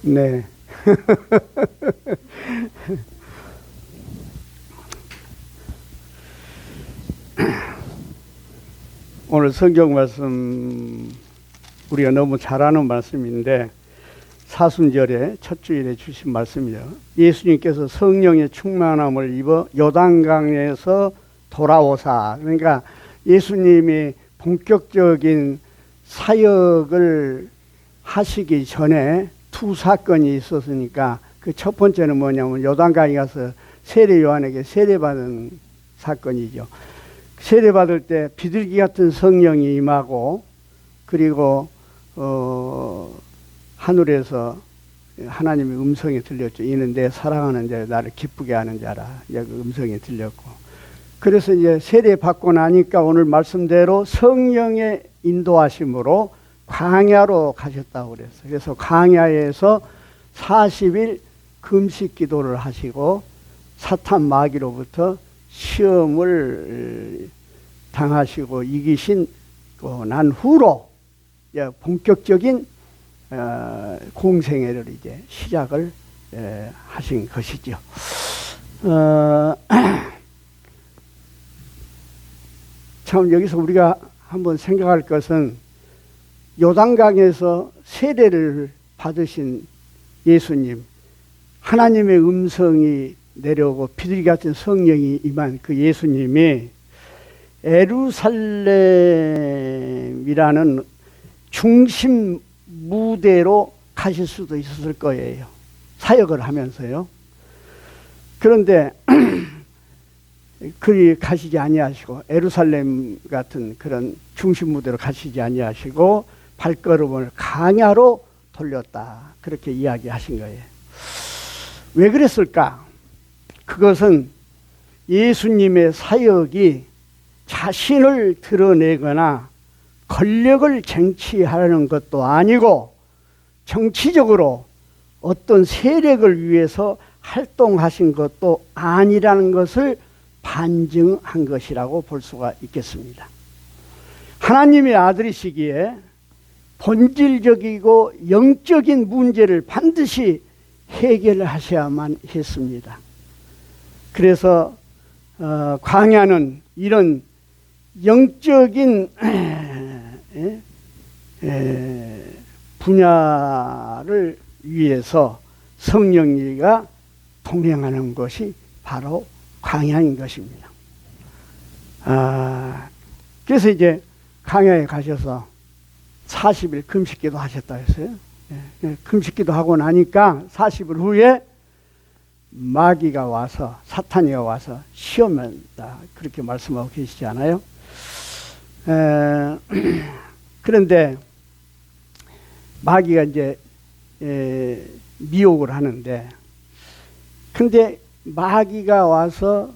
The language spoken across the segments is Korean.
네. 오늘 성경 말씀 우리가 너무 잘 아는 말씀인데 사순절에 첫 주일에 주신 말씀이죠. 예수님께서 성령의 충만함을 입어 요단강에서 돌아오사. 그러니까 예수님이 본격적인 사역을 하시기 전에 두 사건이 있었으니까 그 첫 번째는 뭐냐면 요단강에 가서 세례 요한에게 세례받은 사건이죠. 세례받을 때 비둘기 같은 성령이 임하고 그리고 하늘에서 하나님의 음성이 들렸죠. 이는 내 사랑하는 자, 나를 기쁘게 하는 자라. 그 음성이 들렸고. 그래서 이제 세례받고 나니까 오늘 말씀대로 성령의 인도하심으로 광야로 가셨다고 그랬어요. 그래서 광야에서 40일 금식 기도를 하시고 사탄 마귀로부터 시험을 당하시고 이기신 난 후로 본격적인 공생애를 이제 시작을 하신 것이죠. 참 여기서 우리가 한번 생각할 것은 요단강에서 세례를 받으신 예수님, 하나님의 음성이 내려오고 비둘기 같은 성령이 임한 그 예수님이 예루살렘이라는 중심 무대로 가실 수도 있었을 거예요. 사역을 하면서요. 그런데 그리 가시지 아니하시고 예루살렘 같은 그런 중심 무대로 가시지 아니하시고 발걸음을 광야로 돌렸다. 그렇게 이야기하신 거예요. 왜 그랬을까? 그것은 예수님의 사역이 자신을 드러내거나 권력을 쟁취하려는 것도 아니고 정치적으로 어떤 세력을 위해서 활동하신 것도 아니라는 것을 반증한 것이라고 볼 수가 있겠습니다. 하나님의 아들이시기에 본질적이고 영적인 문제를 반드시 해결하셔야만 했습니다. 그래서 광야는 이런 영적인 분야를 위해서 성령이가 동행하는 것이 바로 광야인 것입니다. 그래서 이제 광야에 가셔서 40일 금식기도 하셨다 했어요. 금식기도 하고 나니까 40일 후에 마귀가 와서 사탄이가 와서 시험한다 그렇게 말씀하고 계시지 않아요? 그런데 마귀가 이제 미혹을 하는데 근데 마귀가 와서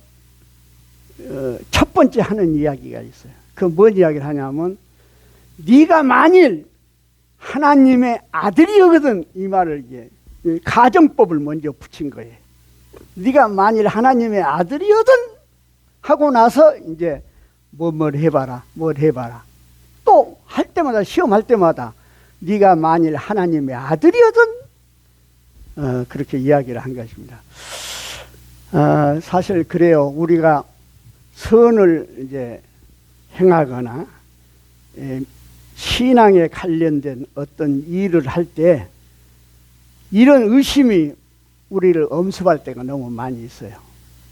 첫 번째 하는 이야기가 있어요. 그 뭔 이야기를 하냐면 네가 만일 하나님의 아들이거든 이 말을 이제 가정법을 먼저 붙인 거예요. 네가 만일 하나님의 아들이거든 하고 나서 이제 뭘 해봐라 또 할 때마다 시험할 때마다 네가 만일 하나님의 아들이거든 그렇게 이야기를 한 것입니다. 사실 그래요. 우리가 선을 이제 행하거나 신앙에 관련된 어떤 일을 할 때 이런 의심이 우리를 엄습할 때가 너무 많이 있어요.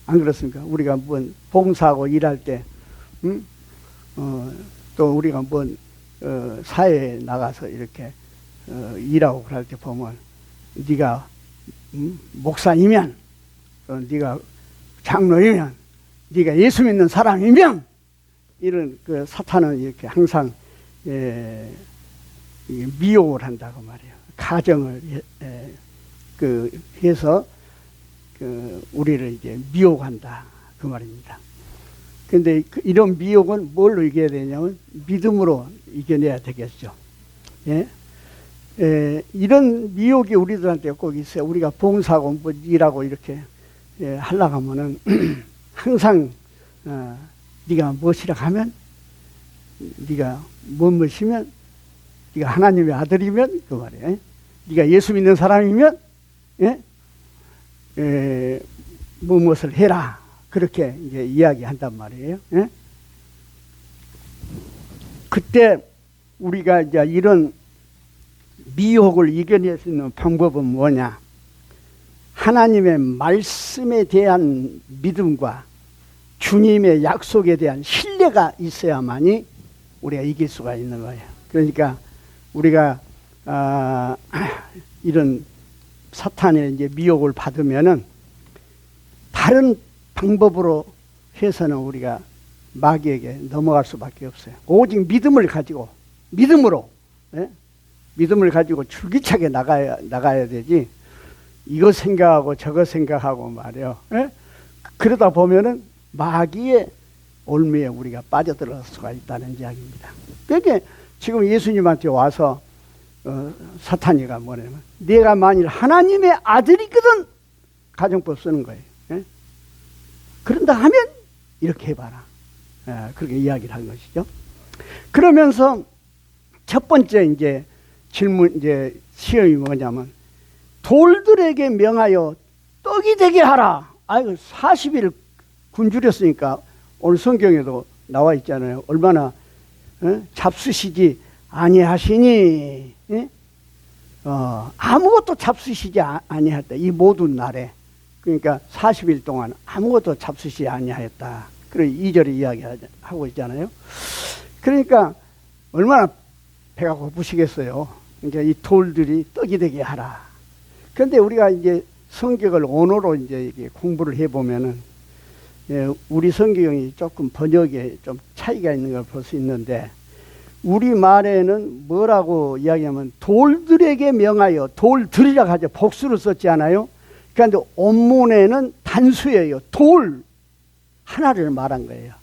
안 그렇습니까? 우리가 뭔 봉사하고 일할 때, 또 우리가 뭔 사회에 나가서 이렇게 일하고 그럴 때 보면 네가 목사이면, 네가 장로이면, 네가 예수 믿는 사람이면 이런 그 사탄은 이렇게 항상 미혹을 한다고 말이에요. 가정을 해서 우리를 이제 미혹한다 그 말입니다. 그런데 이런 미혹은 뭘로 이겨야 되냐면 믿음으로 이겨내야 되겠죠. 이런 미혹이 우리들한테 꼭 있어요. 우리가 봉사하고 뭐 일하고 이렇게 하려고 하면은 항상 네가 무엇이라 하면 네가 무엇이면 네가 하나님의 아들이면 그 말이에요. 네가 예수 믿는 사람이면 무엇을 해라. 그렇게 이제 이야기한단 말이에요. 예? 그때 우리가 이제 이런 미혹을 이겨낼 수 있는 방법은 뭐냐? 하나님의 말씀에 대한 믿음과 주님의 약속에 대한 신뢰가 있어야만이 우리가 이길 수가 있는 거예요. 그러니까 우리가 이런 사탄의 이제 미혹을 받으면은 다른 방법으로 해서는 우리가 마귀에게 넘어갈 수밖에 없어요. 오직 믿음을 가지고 믿음으로 믿음을 가지고 줄기차게 나가야 되지. 이거 생각하고 저거 생각하고 말이요. 그러다 보면은 마귀의 올무에 우리가 빠져들어갈 수가 있다는 이야기입니다. 그러니까 지금 예수님한테 와서 사탄이가 뭐냐면 내가 만일 하나님의 아들이거든 가정법 쓰는 거예요. 그런다 하면 이렇게 해봐라. 그렇게 이야기를 한 것이죠. 그러면서 첫 번째 이제 질문 이제 시험이 뭐냐면 돌들에게 명하여 떡이 되게 하라. 아이고 40일 굶주렸으니까 오늘 성경에도 나와 있잖아요. 얼마나 잡수시지 아니하시니 아무것도 잡수시지 아니하였다. 이 모든 날에 그러니까 40일 동안 아무것도 잡수시지 아니하였다. 그리고 2절에 이야기하고 있잖아요. 그러니까 얼마나 배가 고프시겠어요. 그러니까 이 돌들이 떡이 되게 하라. 그런데 우리가 이제 성경을 언어로 이제 공부를 해보면은 우리 성경이 조금 번역에 좀 차이가 있는 걸 볼 수 있는데 우리 말에는 뭐라고 이야기하면 돌들에게 명하여 돌들이라고 하죠. 복수를 썼지 않아요? 그런데 원문에는 단수예요. 돌 하나를 말한 거예요.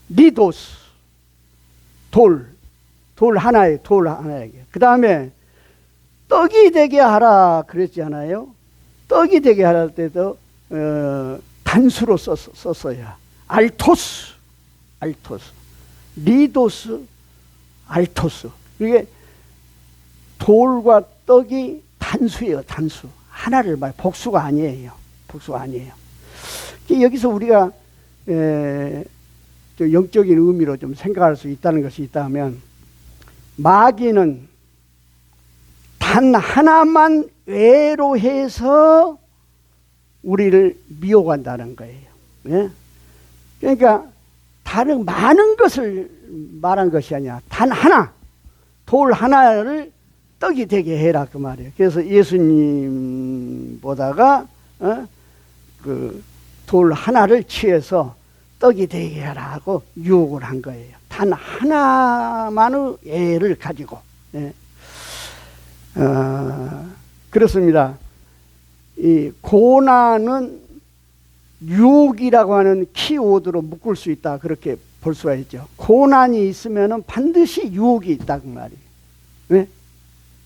리도스 돌 하나에 돌 하나에게. 그 다음에 떡이 되게 하라 그랬잖아요. 떡이 되게 하라 할 때도 단수로 썼어요. 알토스 리도스 알토스. 이게 돌과 떡이 단수예요. 단수 하나를 말 복수가 아니에요. 여기서 우리가 좀 영적인 의미로 좀 생각할 수 있다는 것이 있다면 마귀는 단 하나만 외로 해서 우리를 미혹한다는 거예요. 예? 그러니까 다른 많은 것을 말한 것이 아니라 단 하나, 돌 하나를 떡이 되게 해라 그 말이에요. 그래서 예수님보다가 그 돌 하나를 취해서 떡이 되게 하라 하고 유혹을 한 거예요. 단 하나만의 애를 가지고. 예. 그렇습니다. 이 고난은 유혹이라고 하는 키워드로 묶을 수 있다. 그렇게 볼 수가 있죠. 고난이 있으면 반드시 유혹이 있다. 그 말이에요. 네?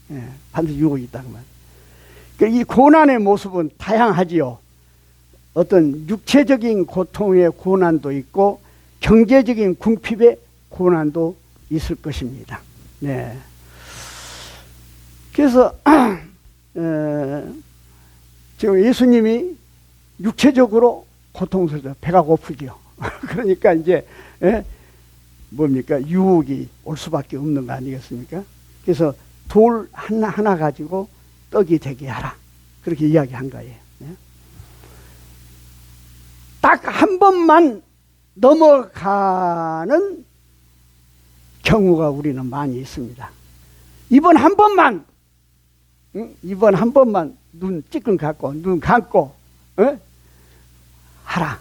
네, 반드시 유혹이 있다. 그 말이에요. 그러니까 이 고난의 모습은 다양하지요. 어떤 육체적인 고통의 고난도 있고 경제적인 궁핍의 고난도 있을 것입니다. 네. 그래서 지금 예수님이 육체적으로 고통스러워 배가 고프죠. 그러니까 이제 뭡니까 유혹이 올 수밖에 없는 거 아니겠습니까? 그래서 돌 하나 가지고 떡이 되게 하라 그렇게 이야기한 거예요. 딱 한 번만 넘어가는 경우가 우리는 많이 있습니다. 이번 한 번만 눈 찌끔 감고 눈 감고 하라.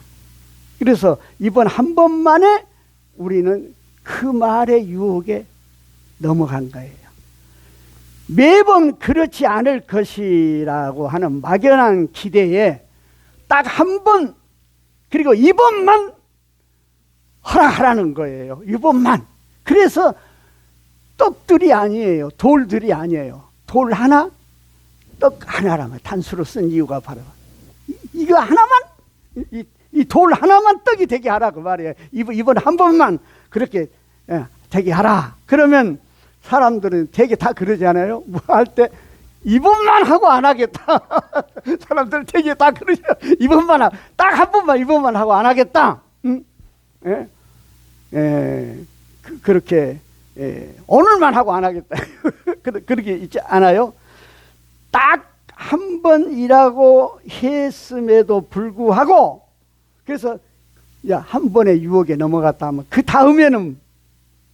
그래서 이번 한 번만에 우리는 그 말의 유혹에 넘어간 거예요. 매번 그렇지 않을 것이라고 하는 막연한 기대에 딱 한 번 그리고 이번만 허락하라는 거예요. 이번만. 그래서 떡들이 아니에요. 돌들이 아니에요. 돌 하나, 떡 하나라면 단수로 쓴 이유가 바로 이거 하나만 이 돌 하나만 떡이 되게 하라 그 말이에요. 이번 한 번만 그렇게 되게 하라. 그러면 사람들은 되게 다 그러잖아요. 뭐 할 때 이번만 하고 안 하겠다. 사람들 되게 다 그러죠. 이번만 딱 한 번만 이번만 하고 안 하겠다. 응? 예? 그렇게 오늘만 하고 안 하겠다. 그렇게 있지 않아요? 딱 한 번 일하고 했음에도 불구하고 그래서 야, 한 번의 유혹에 넘어갔다 하면 그 다음에는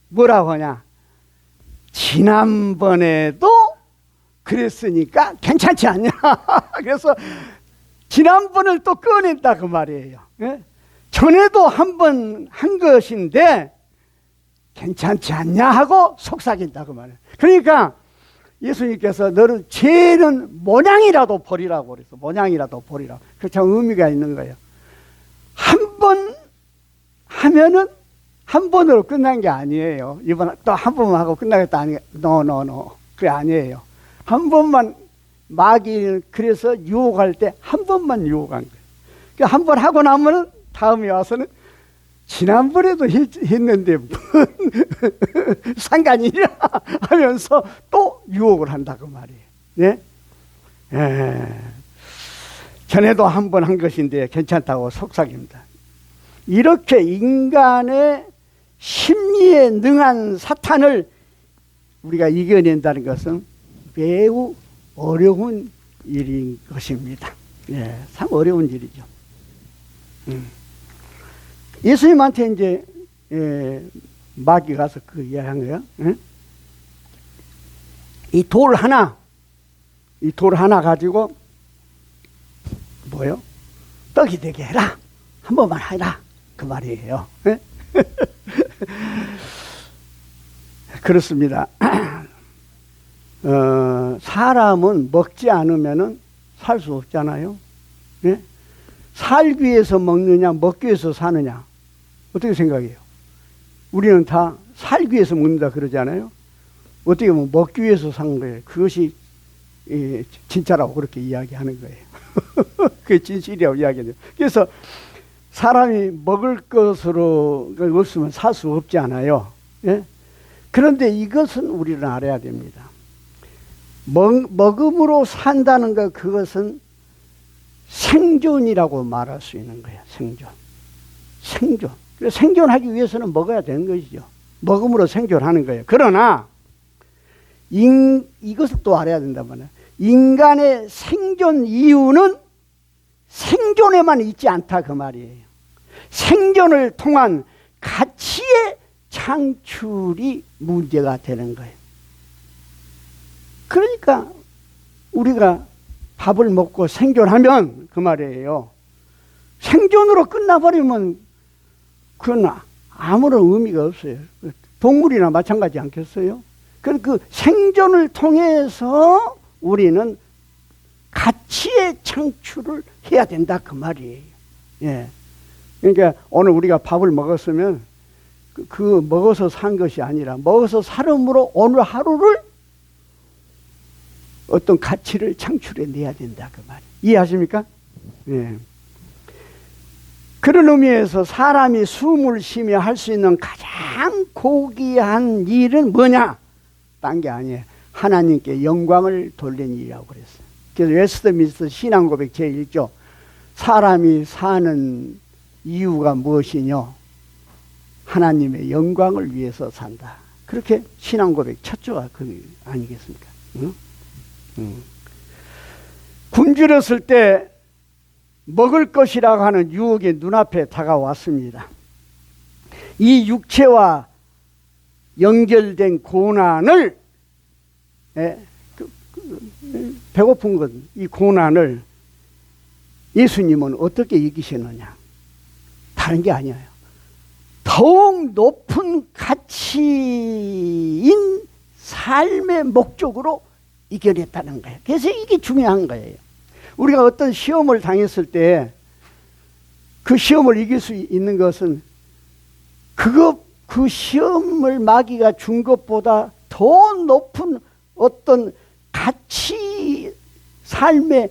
뭐라고 하냐? 지난번에도 그랬으니까 괜찮지 않냐? 그래서 지난번을 또 꺼낸다 그 말이에요. 예? 전에도 한 번 한 것인데 괜찮지 않냐 하고 속삭인다 그 말이에요. 그러니까 예수님께서 너를 죄는 모양이라도 버리라고 그랬어. 모양이라도 버리라고. 그 참 의미가 있는 거예요. 한 번 하면은 한 번으로 끝난 게 아니에요. 이번 또 한 번만 하고 끝나겠다 아니. 노. 그게 아니에요. 한 번만 마귀는 그래서 유혹할 때 한 번만 유혹한 거예요. 그러니까 한 번 하고 나면은 다음에 와서는 지난번에도 했는데 뭔 상관이냐 하면서 또 유혹을 한다 그 말이에요. 네? 전에도 한 번 한 것인데 괜찮다고 속삭입니다. 이렇게 인간의 심리에 능한 사탄을 우리가 이겨낸다는 것은 매우 어려운 일인 것입니다. 예, 참 어려운 일이죠. 예수님한테 이제 마귀 가서 그 이야기한 거예요. 이 돌 하나 가지고 뭐요? 떡이 되게 해라. 한 번만 해라. 그 말이에요. 그렇습니다. 사람은 먹지 않으면은 살 수 없잖아요. 네? 살기 위해서 먹느냐, 먹기 위해서 사느냐. 어떻게 생각해요? 우리는 다 살기 위해서 먹는다 그러잖아요. 어떻게 보면 먹기 위해서 산 거예요. 그것이 진짜라고 그렇게 이야기하는 거예요. 그게 진실이라고 이야기해요. 그래서 사람이 먹을 것으로 없으면 살 수 없지 않아요. 예? 그런데 이것은 우리는 알아야 됩니다. 먹음으로 산다는 것, 그것은 생존이라고 말할 수 있는 거예요. 생존. 그래서 생존하기 위해서는 먹어야 되는 것이죠. 먹음으로 생존하는 거예요. 그러나 이것을 또 알아야 된다면 인간의 생존 이유는 생존에만 있지 않다 그 말이에요. 생존을 통한 가치의 창출이 문제가 되는 거예요. 그러니까 우리가 밥을 먹고 생존하면 그 말이에요. 생존으로 끝나버리면 그건 아무런 의미가 없어요. 동물이나 마찬가지 않겠어요? 그 생존을 통해서 우리는 가치의 창출을 해야 된다 그 말이에요. 예. 그러니까 오늘 우리가 밥을 먹었으면 그 먹어서 산 것이 아니라 먹어서 살음으로 오늘 하루를 어떤 가치를 창출해 내야 된다 그 말이에요. 이해하십니까? 예. 그런 의미에서 사람이 숨을 쉬며 할 수 있는 가장 고귀한 일은 뭐냐? 딴 게 아니에요. 하나님께 영광을 돌리는 일이라고 그랬어요. 그래서 웨스트민스터 신앙고백 제1조 사람이 사는 이유가 무엇이뇨? 하나님의 영광을 위해서 산다. 그렇게 신앙고백 첫 조가 그 아니겠습니까? 응? 굶주렸을 때 먹을 것이라고 하는 유혹이 눈앞에 다가왔습니다. 이 육체와 연결된 고난을 배고픈 것, 이 고난을 예수님은 어떻게 이기셨느냐? 다른 게 아니에요. 더욱 높은 가치인 삶의 목적으로 이겨냈다는 거예요. 그래서 이게 중요한 거예요. 우리가 어떤 시험을 당했을 때 그 시험을 이길 수 있는 것은 그 시험을 마귀가 준 것보다 더 높은 어떤 가치, 삶의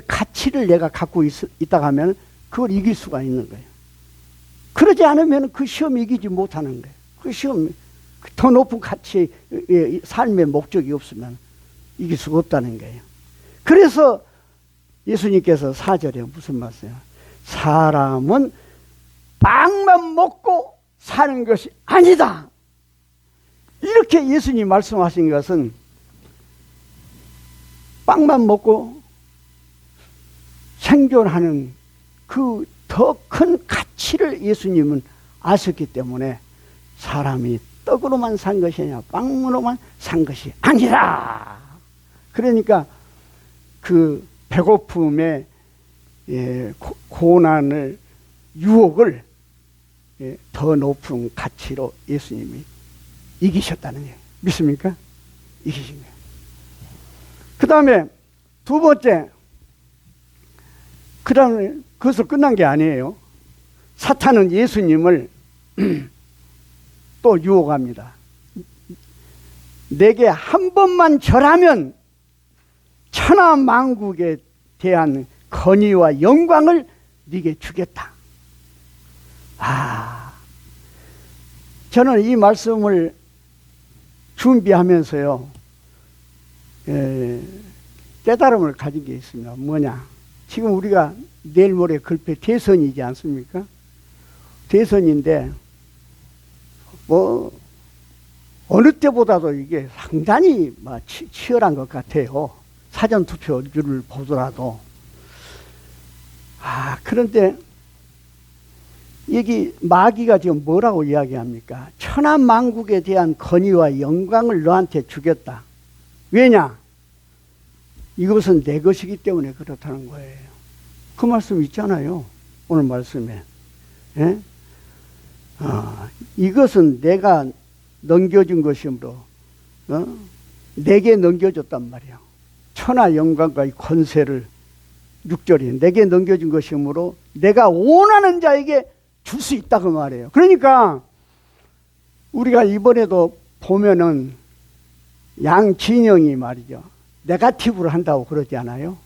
가치를 내가 갖고 있다고 하면 그걸 이길 수가 있는 거예요. 그러지 않으면 그 시험 이기지 못하는 거예요. 그 시험, 더 높은 가치의 삶의 목적이 없으면 이길 수가 없다는 거예요. 그래서 예수님께서 4절에 무슨 말씀이에요? 사람은 빵만 먹고 사는 것이 아니다. 이렇게 예수님이 말씀하신 것은 빵만 먹고 생존하는 그 더 큰 가치를 예수님은 아셨기 때문에 사람이 떡으로만 산 것이 아니라 빵으로만 산 것이 아니라. 그러니까 그 배고픔의 고난을, 유혹을 더 높은 가치로 예수님이 이기셨다는 거예요. 믿습니까? 이기신 거예요. 그 다음에 두 번째, 그 다음에 그것으로 끝난 게 아니에요. 사탄은 예수님을 또 유혹합니다. 내게 한 번만 절하면 천하 만국에 대한 권위와 영광을 네게 주겠다. 저는 이 말씀을 준비하면서요, 깨달음을 가진 게 있습니다. 뭐냐? 지금 우리가 내일 모레 글쎄 대선이지 않습니까? 대선인데 어느 때보다도 이게 상당히 치열한 것 같아요. 사전투표율을 보더라도. 그런데 여기 마귀가 지금 뭐라고 이야기합니까? 천하만국에 대한 권위와 영광을 너한테 주겠다. 왜냐? 이것은 내 것이기 때문에 그렇다는 거예요. 그 말씀 있잖아요. 오늘 말씀에. 예? 이것은 내가 넘겨준 것이므로 내게 넘겨줬단 말이야. 천하 영광과 권세를 6절에 내게 넘겨준 것이므로 내가 원하는 자에게 줄 수 있다 그 말이에요. 그러니까 우리가 이번에도 보면은 양진영이 말이죠. 네거티브로 한다고 그러지 않아요?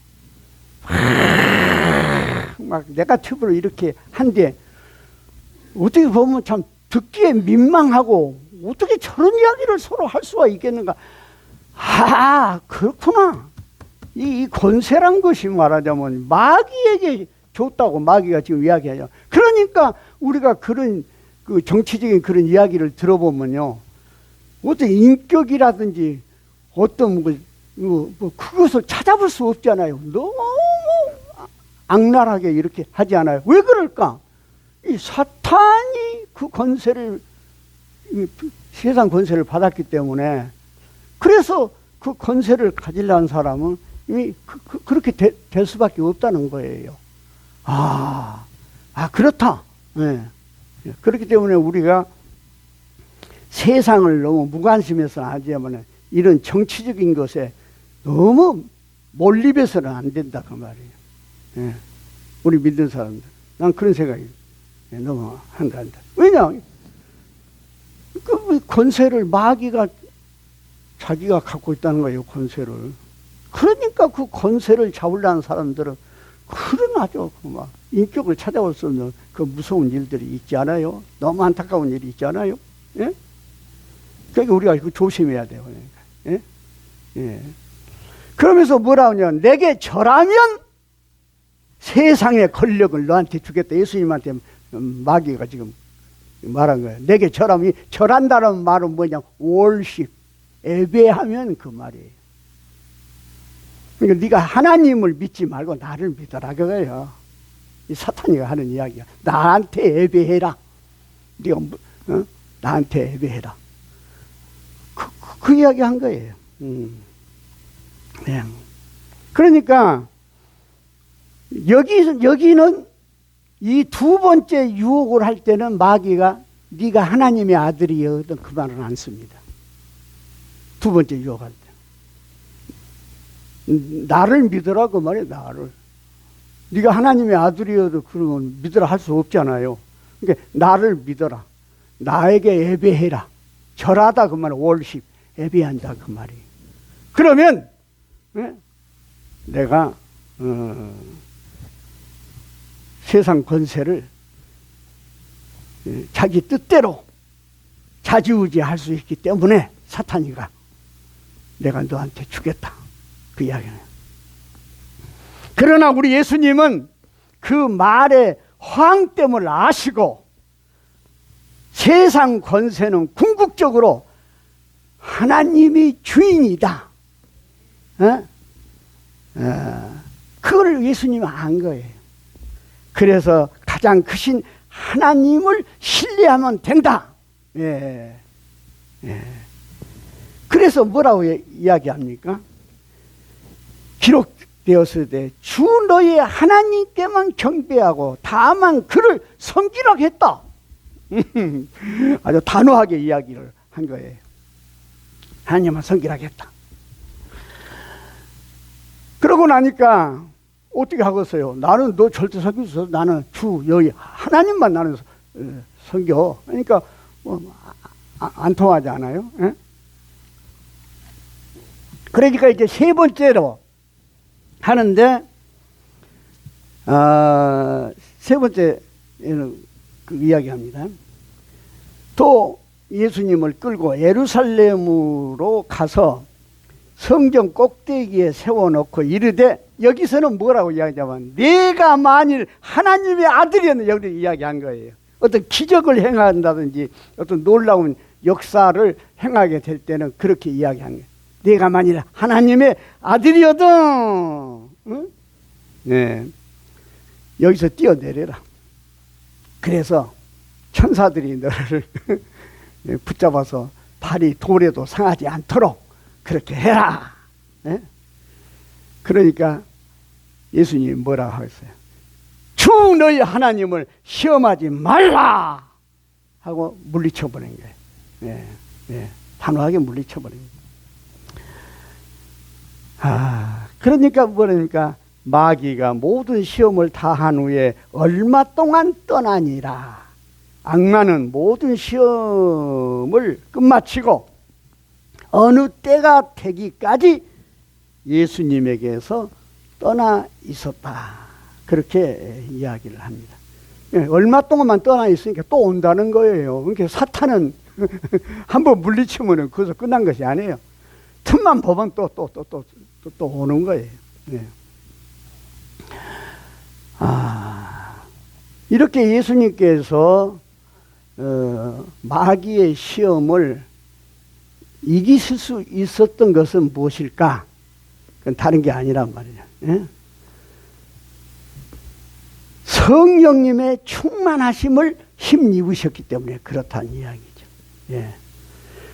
막 네거티브로 이렇게 한데 어떻게 보면 참 듣기에 민망하고 어떻게 저런 이야기를 서로 할 수가 있겠는가? 그렇구나. 이 권세란 것이 말하자면 마귀에게 줬다고 마귀가 지금 이야기하죠. 그러니까 우리가 그런 그 정치적인 그런 이야기를 들어보면요, 어떤 인격이라든지 어떤 그것을 찾아볼 수 없잖아요. 너무 악랄하게 이렇게 하지 않아요. 왜 그럴까? 이 사탄이 그 권세를, 세상 권세를 받았기 때문에, 그래서 그 권세를 가지려는 사람은 이미 그렇게 될 수밖에 없다는 거예요. 그렇다. 네. 그렇기 때문에 우리가 세상을 너무 무관심해서는 안 되면 이런 정치적인 것에 너무 몰입해서는 안 된다 그 말이에요. 네. 우리 믿는 사람들, 난 그런 생각이 너무 한다. 왜냐? 그 권세를 마귀가 자기가 갖고 있다는 거예요. 권세를. 그러니까 그 권세를 잡으려는 사람들은 그런 아주 막 인격을 찾아올 수 없는 그 무서운 일들이 있지 않아요? 너무 안타까운 일이 있지 않아요? 예? 그러니까 우리가 그 조심해야 돼요. 그러니까. 예? 예. 그러면서 뭐라 하냐? 내게 절하면 세상의 권력을 너한테 주겠다. 예수님한테 마귀가 지금 말한 거예요. 내게 절하면, 절한다는 말은 뭐냐? 월십, 예배하면 그 말이에요. 그러니까 네가 하나님을 믿지 말고 나를 믿어라 그거예요. 이 사탄이가 하는 이야기야. 나한테 예배해라. 네가 나한테 예배해라. 그 이야기 한 거예요. 네. 그러니까 여기는 이 두 번째 유혹을 할 때는 마귀가 네가 하나님의 아들이거든 그 말은 안 씁니다. 두 번째 유혹할 때. 나를 믿으라고 말이야. 나를. 네가 하나님의 아들이어도 그러면 믿으라 할 수 없잖아요. 그러니까 나를 믿어라. 나에게 예배해라. 절하다 그 말은 월십, 예배한다 그 말이. 그러면 내가 세상 권세를 자기 뜻대로 좌지우지할 수 있기 때문에 사탄이가 내가 너한테 주겠다. 그 이야기는. 그러나 우리 예수님은 그 말의 허황됨을 아시고 세상 권세는 궁극적으로 하나님이 주인이다. 그걸 예수님이 안 거예요. 그래서 가장 크신 하나님을 신뢰하면 된다. 예. 예. 그래서 뭐라고 이야기합니까? 기록되었을 때 주 너의 하나님께만 경배하고 다만 그를 섬기라고 했다. 아주 단호하게 이야기를 한 거예요. 하나님만 섬기라고 했다. 그러고 나니까 어떻게 하겠어요? 나는 너 절대 섬길 수 없어. 나는 주 여기 하나님만 나는 섬겨. 그러니까 안 통하지 않아요? 에? 그러니까 이제 세 번째로 하는데 세 번째는 그 이야기합니다. 또 예수님을 끌고 예루살렘으로 가서 성전 꼭대기에 세워놓고 이르되, 여기서는 뭐라고 이야기하냐면 내가 만일 하나님의 아들이었는 여기 이야기한 거예요. 어떤 기적을 행한다든지 어떤 놀라운 역사를 행하게 될 때는 그렇게 이야기한 거예요. 내가 만일 하나님의 아들이어든, 응? 네. 여기서 뛰어내려라. 그래서 천사들이 너를 붙잡아서 발이 돌에도 상하지 않도록 그렇게 해라. 네? 그러니까 예수님이 뭐라고 하겠어요? 주 너희 하나님을 시험하지 말라 하고 물리쳐버린 거예요. 네. 네. 단호하게 물리쳐버린 거예요. 그러니까 뭐라니까 마귀가 모든 시험을 다한 후에 얼마 동안 떠나니라. 악마는 모든 시험을 끝마치고 어느 때가 되기까지 예수님에게서 떠나 있었다. 그렇게 이야기를 합니다. 얼마 동안만 떠나 있으니까 또 온다는 거예요. 그러니까 사탄은 한번 물리치면 거기서 끝난 것이 아니에요. 틈만 보면 또 오는 거예요. 네. 이렇게 예수님께서 마귀의 시험을 이기실 수 있었던 것은 무엇일까? 그건 다른 게 아니란 말이에요. 예? 성령님의 충만하심을 힘입으셨기 때문에 그렇다는 이야기죠. 예.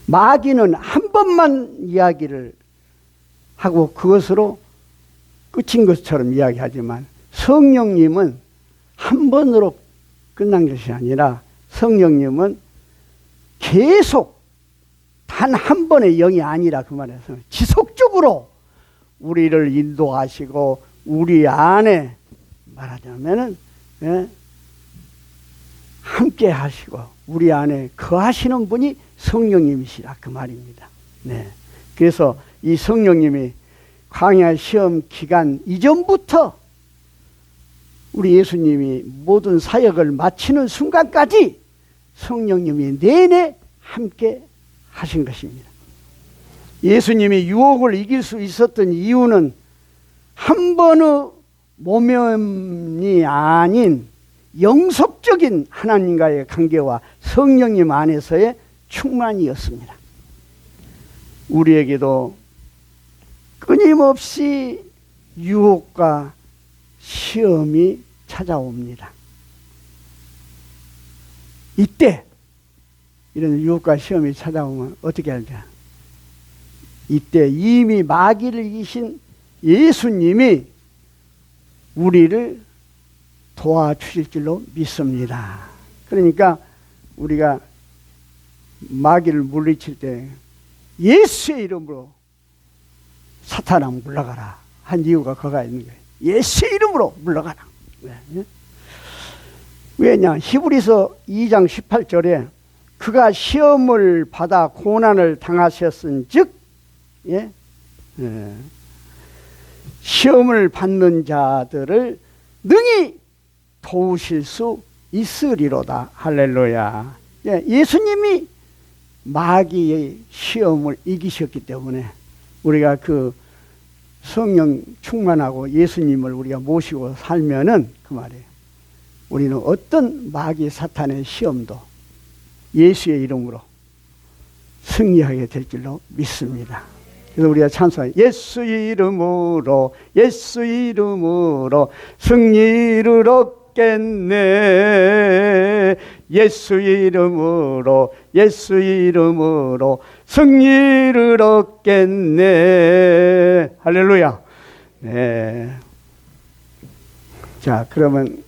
마귀는 한 번만 이야기를 하고 그것으로 끝인 것처럼 이야기하지만 성령님은 한 번으로 끝난 것이 아니라 성령님은 계속 단 한 번의 영이 아니라 그 말에서 지속적으로 우리를 인도하시고 우리 안에 말하자면은 함께 하시고 우리 안에 거하시는 분이 성령님이시라 그 말입니다. 네. 그래서 이 성령님이 광야 시험 기간 이전부터 우리 예수님이 모든 사역을 마치는 순간까지 성령님이 내내 함께 하신 것입니다. 예수님이 유혹을 이길 수 있었던 이유는 한 번의 모면이 아닌 영속적인 하나님과의 관계와 성령님 안에서의 충만이었습니다. 우리에게도 끊임없이 유혹과 시험이 찾아옵니다. 이때 이런 유혹과 시험이 찾아오면 어떻게 할까? 이때 이미 마귀를 이기신 예수님이 우리를 도와주실 줄로 믿습니다. 그러니까 우리가 마귀를 물리칠 때 예수의 이름으로 사탄아 물러가라 한 이유가 거가 있는 거예요. 예수의 이름으로 물러가라. 왜? 왜냐? 히브리서 2장 18절에 그가 시험을 받아 고난을 당하셨은즉 시험을 받는 자들을 능히 도우실 수 있으리로다. 할렐루야. 예수님이 마귀의 시험을 이기셨기 때문에 우리가 그 성령 충만하고 예수님을 우리가 모시고 살면은 그 말이에요. 우리는 어떤 마귀 사탄의 시험도 예수의 이름으로 승리하게 될 줄로 믿습니다. 그래서 우리가 찬송해요. 예수 이름으로 예수 이름으로 승리를 얻겠네. 예수 이름으로 예수 이름으로 승리를 얻겠네. 할렐루야. 네. 자, 그러면